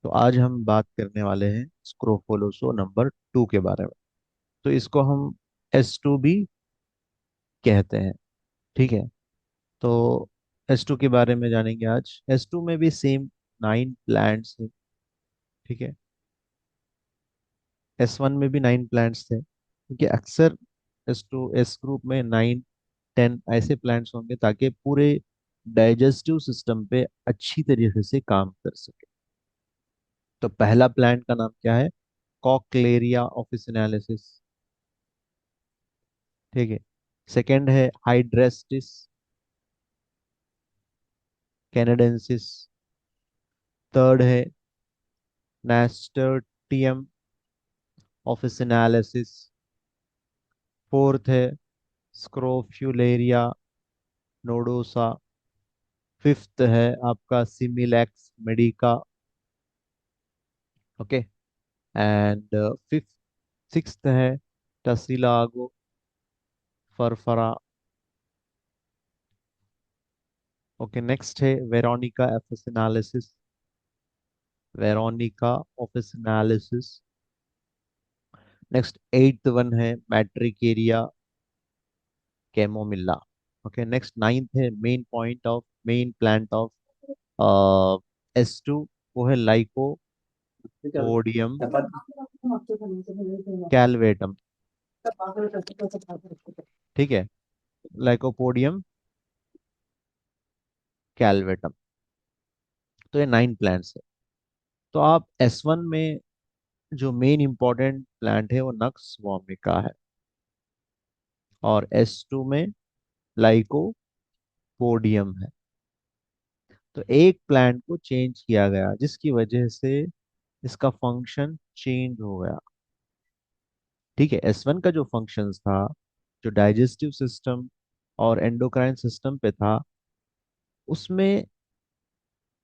तो आज हम बात करने वाले हैं स्क्रोफोलोसो नंबर 2 के बारे में। तो इसको हम S2 भी कहते हैं। ठीक है। तो S2 के बारे में जानेंगे आज। S2 में भी सेम 9 प्लैंट्स हैं। ठीक है। S1 में भी 9 प्लैंट्स थे, क्योंकि अक्सर S2 एस ग्रुप में 9 10 ऐसे प्लैंट्स होंगे ताकि पूरे डाइजेस्टिव सिस्टम पे अच्छी तरीके से काम कर सके। तो पहला प्लांट का नाम क्या है? कॉकलेरिया ऑफिसिनालिसिस। ठीक है। सेकंड है हाइड्रेस्टिस कैनेडेंसिस। थर्ड है नास्टर्टियम ऑफिसिनालिसिस। फोर्थ है स्क्रोफ्यूलेरिया नोडोसा। फिफ्थ है आपका smilax medica. Okay. And fifth sixth है टसिलागो फरफरा। ओके, नेक्स्ट है veronica officinalis. Veronica officinalis. Next eighth one है matricaria chamomilla. Okay, next ninth है main plant of S2, वो है lycopodium कैलवेटम। ठीक है, लाइकोपोडियम कैलवेटम। तो ये 9 प्लांट्स है। तो आप S1 में जो मेन इंपॉर्टेंट प्लांट है वो नक्स वोमिका है, और S2 में लाइकोपोडियम है। तो एक प्लांट को चेंज किया गया जिसकी वजह से इसका फंक्शन चेंज हो गया। ठीक है। S1 का जो फंक्शंस था, जो डाइजेस्टिव सिस्टम और एंडोक्राइन सिस्टम पे था, उसमें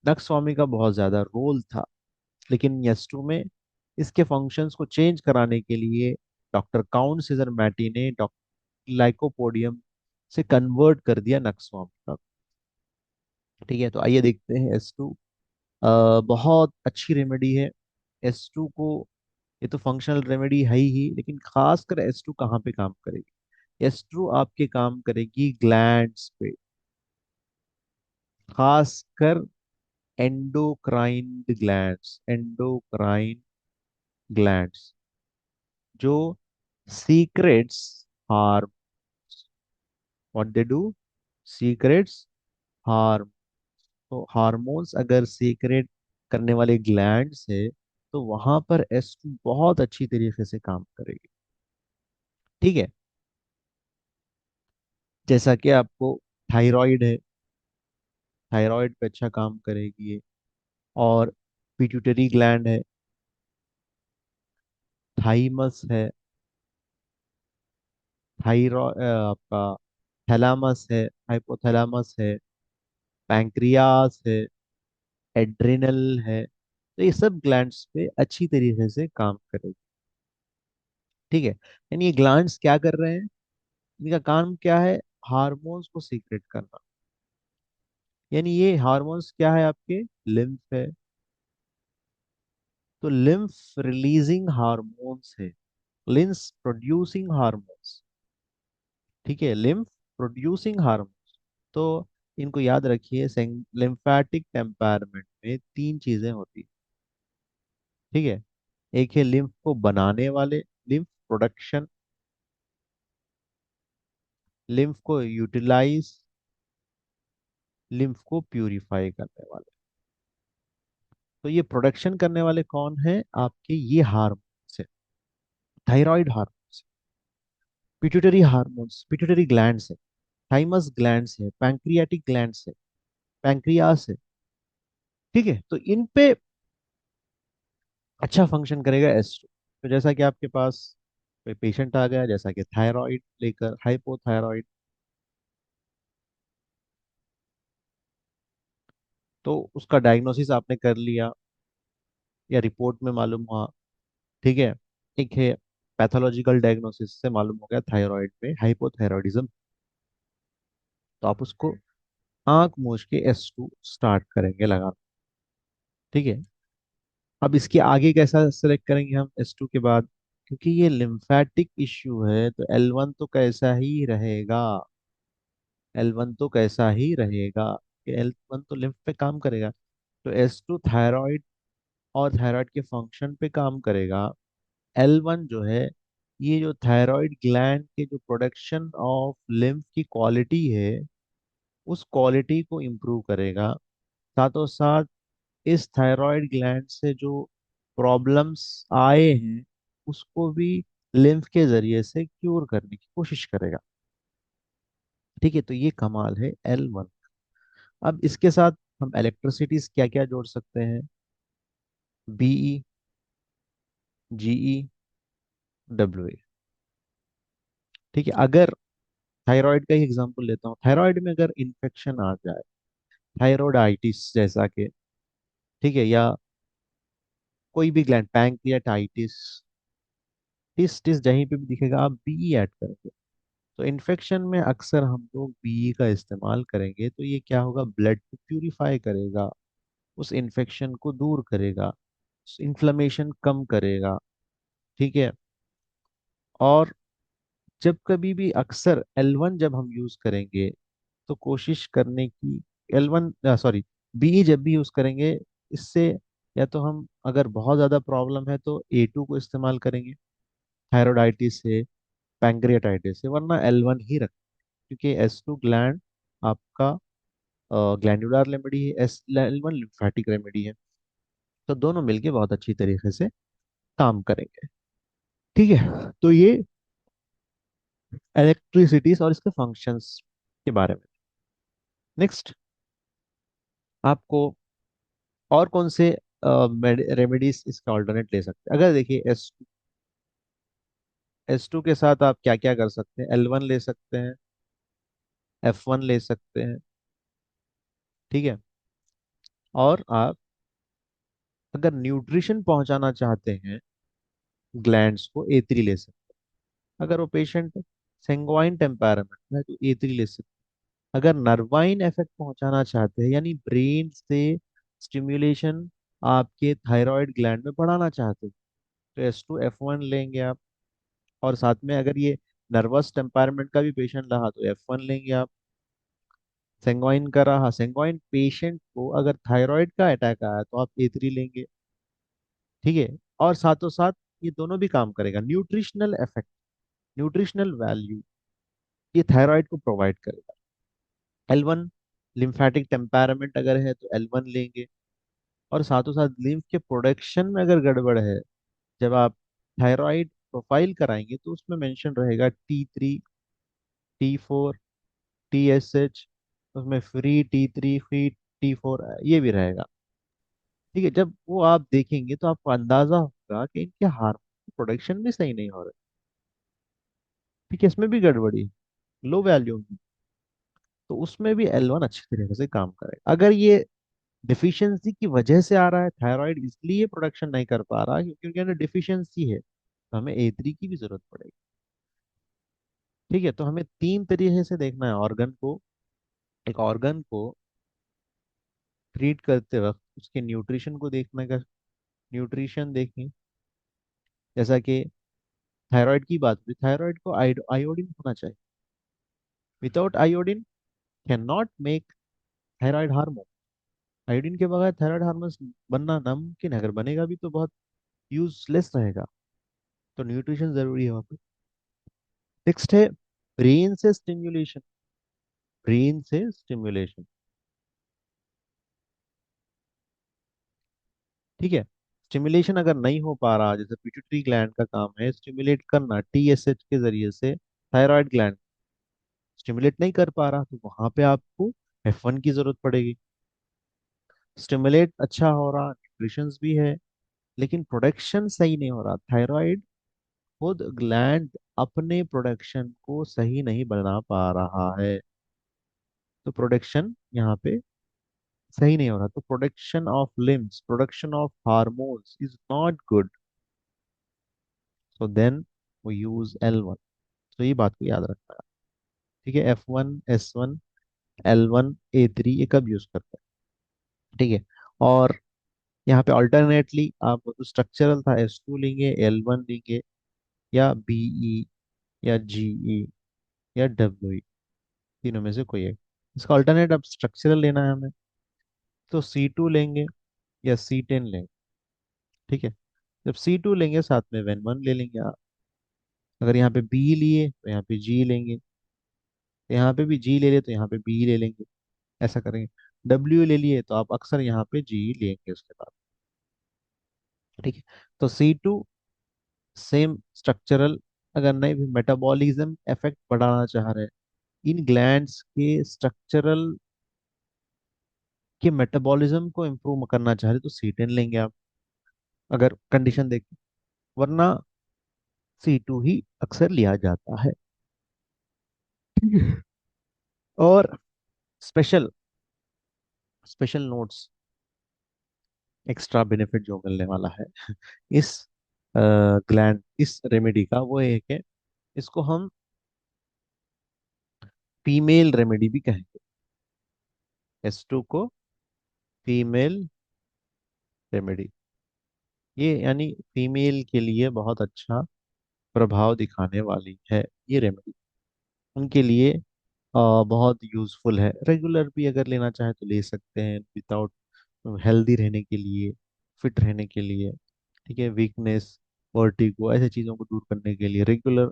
नक्स्वामी का बहुत ज्यादा रोल था। लेकिन S2 में इसके फंक्शंस को चेंज कराने के लिए डॉक्टर काउंट सीजर मैटी ने डॉक्टर लाइकोपोडियम से कन्वर्ट कर दिया नक्स्वामी का। ठीक है। तो आइए देखते हैं S2। बहुत अच्छी रेमेडी है S2 को। ये तो फंक्शनल रेमेडी है ही, लेकिन खासकर S2 कहाँ पे काम करेगी? S2 आपके काम करेगी ग्लैंड्स पे, खासकर एंडोक्राइन ग्लैंड्स जो secrets harm. What they do? Secrets harm. तो हार्मोन्स अगर सीक्रेट करने वाले ग्लैंड्स है, तो वहां पर S2 बहुत अच्छी तरीके से काम करेगी। ठीक है। जैसा कि आपको थायराइड है, थायराइड पे अच्छा काम करेगी ये। और पिट्यूटरी ग्लैंड है, थाइमस है, आपका थैलामस है, हाइपोथैलामस है, पैंक्रियास है, एड्रिनल है। तो ये सब ग्लैंड्स पे अच्छी तरीके से काम करेगी। ठीक है। यानी ये ग्लैंड्स क्या कर रहे हैं? इनका काम क्या है? हार्मोन्स को सीक्रेट करना। यानी ये हार्मोन्स क्या है आपके? लिम्फ है। तो लिम्फ रिलीजिंग हार्मोन्स है, लिम्फ प्रोड्यूसिंग हार्मोन्स। ठीक है, लिम्फ प्रोड्यूसिंग हार्मोन्स। तो इनको याद रखिए, लिम्फेटिक टेम्परमेंट में 3 चीजें होती है। ठीक है। एक है लिम्फ को बनाने वाले, लिम्फ प्रोडक्शन, लिम्फ को यूटिलाइज, लिम्फ को प्यूरिफाई करने वाले। तो ये प्रोडक्शन करने वाले कौन है आपके? ये हार्मोन्स है, thyroid hormones, pituitary hormones, pituitary glands है, थाइमस ग्लैंड्स है, पैंक्रियाटिक ग्लैंड्स है, पैंक्रियास है। ठीक है। तो इन पे अच्छा फंक्शन करेगा S2। तो जैसा कि आपके पास कोई पेशेंट आ गया, जैसा कि थायराइड लेकर, हाइपोथायराइड, तो उसका डायग्नोसिस आपने कर लिया या रिपोर्ट में मालूम हुआ। ठीक है। एक है पैथोलॉजिकल डायग्नोसिस से मालूम हो गया थायराइड में हाइपोथायराइडिज्म। तो आप उसको आंख मूंद के S2 स्टार्ट करेंगे लगाना। ठीक है। अब इसके आगे कैसा सेलेक्ट करेंगे हम S2 के बाद? क्योंकि ये लिम्फेटिक इश्यू है तो L1 तो कैसा ही रहेगा, L1 तो कैसा ही रहेगा, L1 तो लिम्फ पे काम करेगा। तो S2 थायराइड और थायराइड के फंक्शन पे काम करेगा। L1 जो है, ये जो थायराइड ग्लैंड के जो प्रोडक्शन ऑफ लिम्फ की क्वालिटी है, उस क्वालिटी को इम्प्रूव करेगा। साथों साथ इस थायराइड ग्लैंड से जो प्रॉब्लम्स आए हैं, उसको भी लिम्फ के जरिए से क्यूर करने की कोशिश करेगा। ठीक है, तो ये कमाल है L1। अब इसके साथ हम इलेक्ट्रिसिटीज क्या क्या जोड़ सकते हैं? BE, GE, WA। ठीक है, अगर थायराइड का ही एग्जांपल लेता हूँ, थायराइड में अगर इन्फेक्शन आ जाए, थायरोइडाइटिस जैसा के, ठीक है, या कोई भी ग्लैंड, पैंक्रियाटाइटिस, टिस टिस जहीं पे भी दिखेगा आप बीई ऐड करेंगे। तो इन्फेक्शन में अक्सर हम लोग बीई का इस्तेमाल करेंगे, तो ये क्या होगा, ब्लड को प्यूरिफाई करेगा, उस इन्फेक्शन को दूर करेगा, इन्फ्लेमेशन कम करेगा। ठीक है। और जब कभी भी अक्सर L1 जब हम यूज करेंगे, तो कोशिश करने की, L1 सॉरी, बीई जब भी यूज करेंगे, इससे या तो हम अगर बहुत ज्यादा प्रॉब्लम है तो A2 को इस्तेमाल करेंगे, थायरोइडाइटिस है, पैंक्रियाटाइटिस है, वरना L1 ही रखें। क्योंकि S2 ग्लैंड आपका ग्लैंडुलर रेमेडी है, L1 लिम्फेटिक रेमेडी है। तो दोनों मिलके बहुत अच्छी तरीके से काम करेंगे। ठीक है, तो ये इलेक्ट्रिसिटीज और इसके फंक्शंस के बारे में। नेक्स्ट, आपको और कौन से रेमेडीज इसका ऑल्टरनेट ले सकते हैं? अगर देखिए एस टू के साथ आप क्या क्या कर सकते हैं? L1 ले सकते हैं, F1 ले सकते हैं। ठीक है। और आप अगर न्यूट्रिशन पहुंचाना चाहते हैं ग्लैंड्स को, A3 ले सकते हैं। अगर वो पेशेंट सेंगवाइन टेम्परामेंट है तो A3 ले सकते हैं। अगर नर्वाइन इफेक्ट पहुंचाना चाहते हैं, यानी ब्रेन से स्टिम्युलेशन आपके थायराइड ग्लैंड में बढ़ाना चाहते हैं, तो S2 F1 लेंगे आप। और साथ में अगर ये नर्वस टेम्परामेंट का भी पेशेंट रहा तो F1 लेंगे आप। सेंगवाइन का रहा, सेंगवाइन पेशेंट को अगर थायराइड का अटैक आया तो आप A3 लेंगे। ठीक है। और साथों साथ ये दोनों भी काम करेगा, न्यूट्रिशनल इफेक्ट, न्यूट्रिशनल वैल्यू ये थायराइड को प्रोवाइड करेगा। L1 लिम्फेटिक टेम्परामेंट अगर है तो L1 लेंगे। और साथों साथ लिम्फ के प्रोडक्शन में अगर गड़बड़ है, जब आप थायराइड प्रोफाइल कराएंगे तो उसमें मेंशन रहेगा T3, T4, TSH, उसमें फ्री T3, फ्री T4, ये भी रहेगा। ठीक है, जब वो आप देखेंगे तो आपको अंदाजा होगा कि इनके हार्मोन प्रोडक्शन भी सही नहीं हो रहा। ठीक है, इसमें भी गड़बड़ी, लो वैल्यू में, तो उसमें भी L1 अच्छी तरीके से काम करेगा। अगर ये डिफिशियंसी की वजह से आ रहा है, थायराइड इसलिए प्रोडक्शन नहीं कर पा रहा क्योंकि उनके अंदर डिफिशियंसी है, तो हमें A3 की भी जरूरत पड़ेगी। ठीक है, तो हमें तीन तरीके से देखना है ऑर्गन को। एक ऑर्गन को ट्रीट करते वक्त उसके न्यूट्रिशन को देखने का, न्यूट्रिशन देखें। जैसा कि थायराइड की बात हुई, थायराइड को आयोडीन होना चाहिए। Without iodine can not make thyroid hormone. Iodine के बगैर थायराइड हार्मोन बनना नामुमकिन है, अगर बनेगा भी तो बहुत यूजलेस रहेगा। तो न्यूट्रिशन जरूरी है वहाँ पे। नेक्स्ट है ब्रेन से स्टिम्युलेशन, ब्रेन से स्टिम्युलेशन। ठीक है, स्टिमुलेशन अगर नहीं हो पा रहा, जैसे पिट्यूटरी ग्लैंड का काम है स्टिमुलेट करना TSH के जरिए से, थायराइड ग्लैंड स्टिमुलेट नहीं कर पा रहा, तो वहां पे आपको F1 की जरूरत पड़ेगी। स्टिमुलेट अच्छा हो रहा, न्यूट्रिशन भी है, लेकिन प्रोडक्शन सही नहीं हो रहा, थायराइड खुद ग्लैंड अपने प्रोडक्शन को सही नहीं बना पा रहा है, तो प्रोडक्शन यहाँ पे सही नहीं हो रहा, तो production of limbs, production of hormones is not good. So then we use L1। तो ये बात को याद रखना है। ठीक है, F1 S1 L1 A3 ये कब यूज करते हैं? ठीक है। और यहाँ पे ऑल्टरनेटली आप तो स्ट्रक्चरल था, S2 लेंगे, L1 लेंगे, या BE, या GE, या WE, तीनों में से कोई एक। इसका ऑल्टरनेट अब स्ट्रक्चरल लेना है हमें, तो C2 लेंगे या C10 लेंगे। ठीक है, जब C2 लेंगे साथ में Ven1 ले लेंगे आप। अगर यहाँ पे B लिए तो यहाँ पे G लेंगे, यहाँ पे भी G ले लिए तो यहाँ पे B ले लेंगे, ऐसा करेंगे। W ले लिए तो आप अक्सर यहाँ पे G लेंगे उसके बाद। ठीक है, तो C2 सेम स्ट्रक्चरल, अगर नहीं भी मेटाबॉलिज्म इफेक्ट बढ़ाना चाह रहे हैं, इन ग्लैंड्स के स्ट्रक्चरल के मेटाबॉलिज्म को इम्प्रूव करना चाह रहे तो C10 लेंगे आप, अगर कंडीशन देखें। वरना C2 ही अक्सर लिया जाता है। ठीक है। और special special notes, extra benefit जो मिलने वाला है इस ग्लैंड, इस रेमेडी का, वो है कि इसको हम फीमेल रेमेडी भी कहेंगे। S2 को फीमेल रेमेडी, ये यानी फीमेल के लिए बहुत अच्छा प्रभाव दिखाने वाली है ये रेमेडी, उनके लिए बहुत यूजफुल है। रेगुलर भी अगर लेना चाहे तो ले सकते हैं, विदाउट, हेल्दी रहने के लिए, फिट रहने के लिए। ठीक है, वीकनेस, वर्टिगो, ऐसे चीज़ों को दूर करने के लिए रेगुलर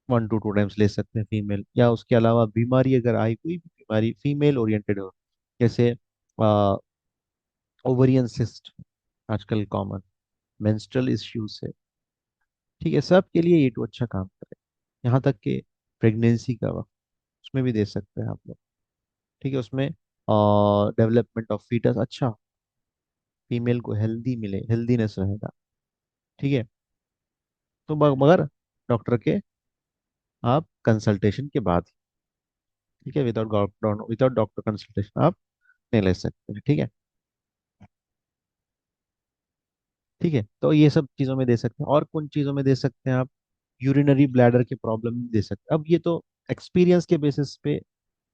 1 to 2 टाइम्स ले सकते हैं फीमेल। या उसके अलावा बीमारी अगर आई, कोई भी बीमारी फीमेल ओरिएंटेड हो, जैसे ओवरियन सिस्ट आजकल कॉमन, मेंस्ट्रुअल इश्यूज है। ठीक है, सब के लिए ये तो अच्छा काम करे, यहाँ तक कि प्रेगनेंसी का वक्त, उसमें भी दे सकते हैं आप लोग। ठीक है, उसमें डेवलपमेंट ऑफ फीटस अच्छा, फीमेल को हेल्दी मिले, हेल्दीनेस रहेगा। ठीक है, तो मगर डॉक्टर के आप कंसल्टेशन के बाद, ठीक है, विदाउट डॉक्टर कंसल्टेशन आप नहीं ले सकते हैं। ठीक है। ठीक है, तो ये सब चीज़ों में दे सकते हैं। और कौन चीज़ों में दे सकते हैं आप? यूरिनरी ब्लैडर के प्रॉब्लम में दे सकते हैं। अब ये तो एक्सपीरियंस के बेसिस पे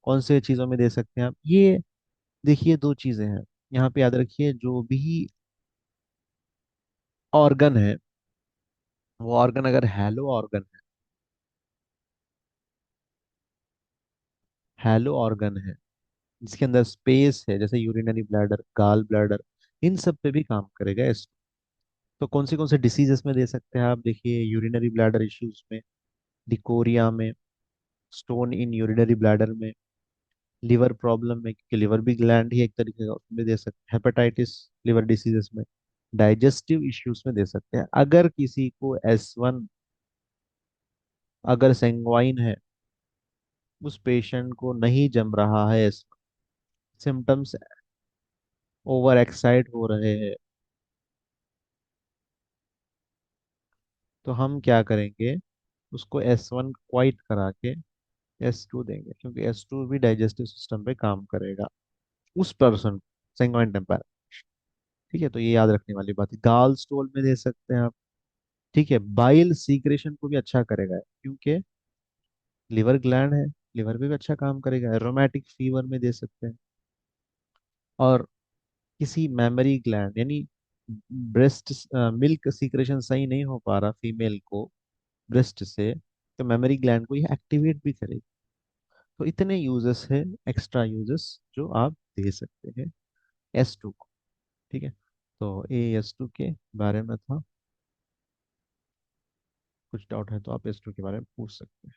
कौन से चीज़ों में दे सकते हैं आप, ये देखिए, दो चीज़ें हैं यहाँ पे, याद रखिए। जो भी ऑर्गन है, वो ऑर्गन अगर हैलो ऑर्गन है, हैलो ऑर्गन है जिसके अंदर स्पेस है, जैसे यूरिनरी ब्लैडर, गाल ब्लैडर, इन सब पे भी काम करेगा इस। तो कौन से डिसीजेस में दे सकते हैं आप? देखिए, यूरिनरी ब्लैडर इश्यूज में, डिकोरिया में, स्टोन इन यूरिनरी ब्लैडर में, लिवर प्रॉब्लम में, क्योंकि लिवर भी ग्लैंड ही एक तरीके का, उसमें दे सकते हैं। हेपेटाइटिस लिवर डिसीजेस में, डाइजेस्टिव इश्यूज में दे सकते हैं। अगर किसी को S1 अगर सेंग्वाइन है, उस पेशेंट को नहीं जम रहा है, सिम्टम्स ओवर एक्साइट हो रहे हैं, तो हम क्या करेंगे, उसको S1 क्वाइट करा के S2 देंगे, क्योंकि S2 भी डाइजेस्टिव सिस्टम पे काम करेगा उस पर्सन, सेंगोइन टेम्पर। ठीक है, तो ये याद रखने वाली बात है। गाल स्टोल में दे सकते हैं आप। ठीक है, बाइल सीक्रेशन को भी अच्छा करेगा, क्योंकि लिवर ग्लैंड है, लिवर पे भी अच्छा काम करेगा। एरोमेटिक फीवर में दे सकते हैं। और किसी मेमोरी ग्लैंड, यानी ब्रेस्ट मिल्क सीक्रेशन सही नहीं हो पा रहा फीमेल को ब्रेस्ट से, तो मेमोरी ग्लैंड को ये एक्टिवेट भी करेगी। तो इतने यूजेस है, एक्स्ट्रा यूजेस, जो आप दे सकते हैं S2 को। ठीक है, तो ये S2 के बारे में था। कुछ डाउट है तो आप S2 के बारे में पूछ सकते हैं।